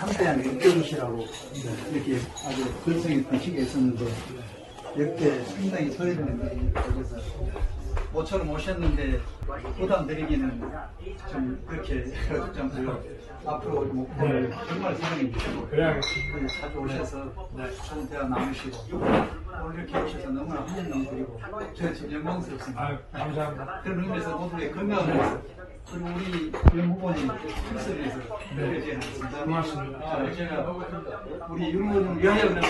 참된 국격이시라고 이렇게 아주 결성했던 시기가 있었는데 역대 상당히 소외되는 그래서 모처럼 오셨는데 부담드리기는 좀 그렇게 좀 앞으로 목표를 정말 생각해 주시고 자주 오셔서 좋은 대화 나누시고 오늘 이렇게 오셔서 너무나 환영드리고 저희 지금 영광스럽습니다. 감사합니다. 그런 의미에서 모두의 건강을 위해서 그리고 우리 윤 후보님 필수를 위해서 노력해 나가겠습니다. 고맙습니다. 제가 우리 윤 후보님을 위하여 그러면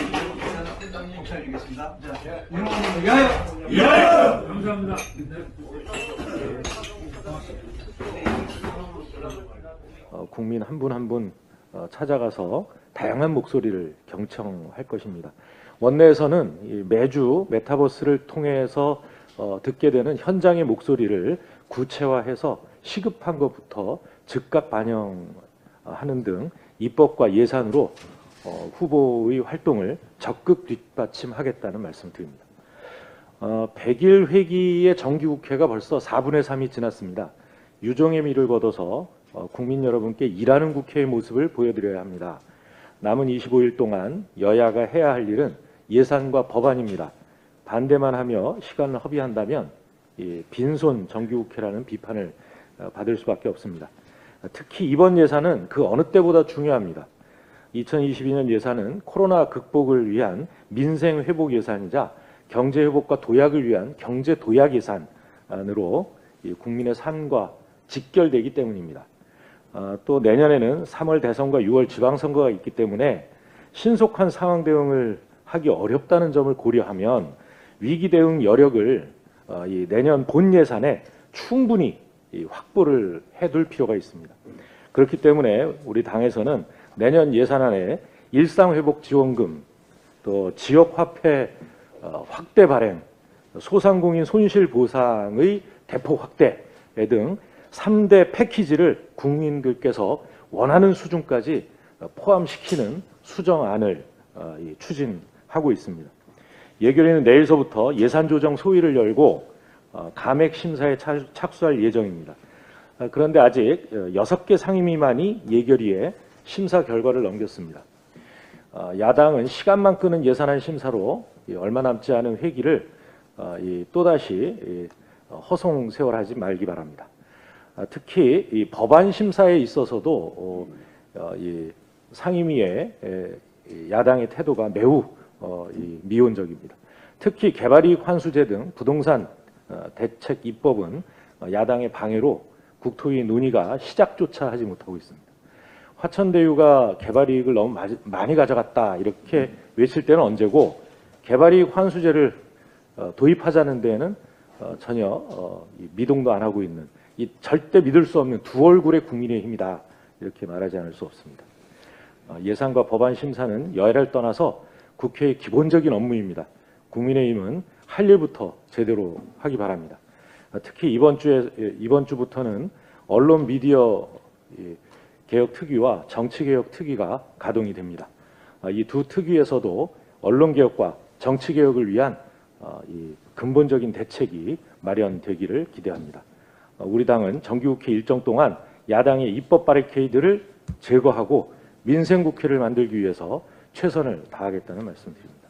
목사님 드리겠습니다. 윤 후보님을 위하여! 위하여! 감사합니다. 국민 한 분 한 분 찾아가서 다양한 목소리를 경청할 것입니다. 원내에서는 매주 메타버스를 통해서 듣게 되는 현장의 목소리를 구체화해서 시급한 것부터 즉각 반영하는 등 입법과 예산으로 후보의 활동을 적극 뒷받침하겠다는 말씀드립니다. 100일 회기의 정기국회가 벌써 4분의 3이 지났습니다. 유종의 미를 거둬서 국민 여러분께 일하는 국회의 모습을 보여드려야 합니다. 남은 25일 동안 여야가 해야 할 일은 예산과 법안입니다. 반대만 하며 시간을 허비한다면 빈손 정기국회라는 비판을 받을 수밖에 없습니다. 특히 이번 예산은 그 어느 때보다 중요합니다. 2022년 예산은 코로나 극복을 위한 민생 회복 예산이자 경제 회복과 도약을 위한 경제 도약 예산으로 국민의 삶과 직결되기 때문입니다. 또 내년에는 3월 대선과 6월 지방선거가 있기 때문에 신속한 상황 대응을 하기 어렵다는 점을 고려하면 위기 대응 여력을 내년 본 예산에 충분히 확보를 해둘 필요가 있습니다. 그렇기 때문에 우리 당에서는 내년 예산안에 일상회복지원금, 또 지역화폐 확대 발행, 소상공인 손실보상의 대폭 확대 등 3대 패키지를 국민들께서 원하는 수준까지 포함시키는 수정안을 추진하고 있습니다. 예결위는 내일서부터 예산조정 소위를 열고 감액 심사에 착수할 예정입니다. 그런데 아직 6개 상임위만이 예결위에 심사 결과를 넘겼습니다. 야당은 시간만 끄는 예산안 심사로 얼마 남지 않은 회기를 또다시 허송세월하지 말기 바랍니다. 특히 이 법안 심사에 있어서도 상임위의 야당의 태도가 매우 미온적입니다. 특히 개발이익 환수제 등 부동산 대책 입법은 야당의 방해로 국토위 논의가 시작조차 하지 못하고 있습니다. 화천대유가 개발이익을 너무 많이 가져갔다 이렇게 외칠 때는 언제고 개발이익 환수제를 도입하자는 데에는 전혀 미동도 안 하고 있는 이 절대 믿을 수 없는 두 얼굴의 국민의힘이다 이렇게 말하지 않을 수 없습니다. 예산과 법안 심사는 여야를 떠나서 국회의 기본적인 업무입니다. 국민의힘은 할 일부터 제대로 하기 바랍니다. 특히 이번 주부터는 언론 미디어 개혁 특위와 정치 개혁 특위가 가동이 됩니다. 이 두 특위에서도 언론 개혁과 정치 개혁을 위한 이 근본적인 대책이 마련되기를 기대합니다. 우리 당은 정기국회 일정 동안 야당의 입법 바리케이드를 제거하고 민생국회를 만들기 위해서 최선을 다하겠다는 말씀드립니다.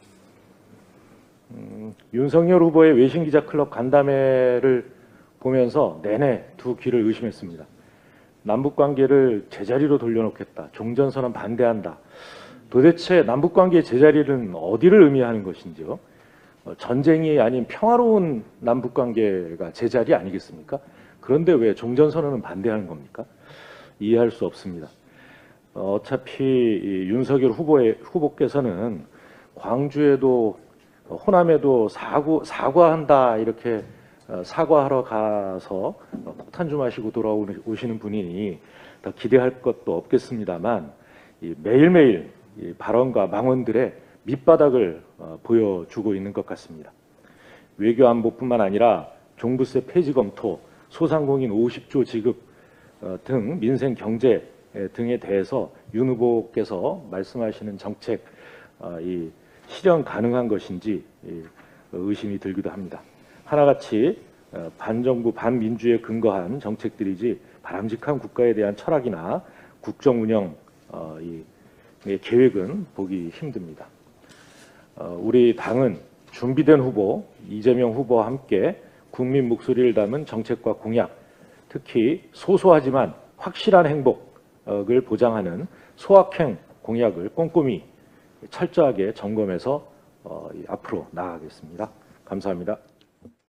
윤석열 후보의 외신기자클럽 간담회를 보면서 내내 두 귀를 의심했습니다. 남북관계를 제자리로 돌려놓겠다. 종전선언 반대한다. 도대체 남북관계의 제자리는 어디를 의미하는 것인지요? 전쟁이 아닌 평화로운 남북관계가 제자리 아니겠습니까? 그런데 왜 종전선언은 반대하는 겁니까? 이해할 수 없습니다. 어차피 윤석열 후보께서는 광주에도 호남에도 사과한다 이렇게 사과하러 가서 폭탄 좀 하시고 돌아오시는 분이니 더 기대할 것도 없겠습니다만 매일매일 발언과 망언들의 밑바닥을 보여주고 있는 것 같습니다. 외교안보뿐만 아니라 종부세 폐지 검토, 소상공인 50조 지급 등 민생 경제 등에 대해서 윤 후보께서 말씀하시는 정책 실현 가능한 것인지 의심이 들기도 합니다. 하나같이 반정부 반민주에 근거한 정책들이지 바람직한 국가에 대한 철학이나 국정 운영 계획은 보기 힘듭니다. 우리 당은 준비된 후보 이재명 후보와 함께 국민 목소리를 담은 정책과 공약, 특히 소소하지만 확실한 행복을 보장하는 소확행 공약을 꼼꼼히 철저하게 점검해서 앞으로 나아가겠습니다. 감사합니다.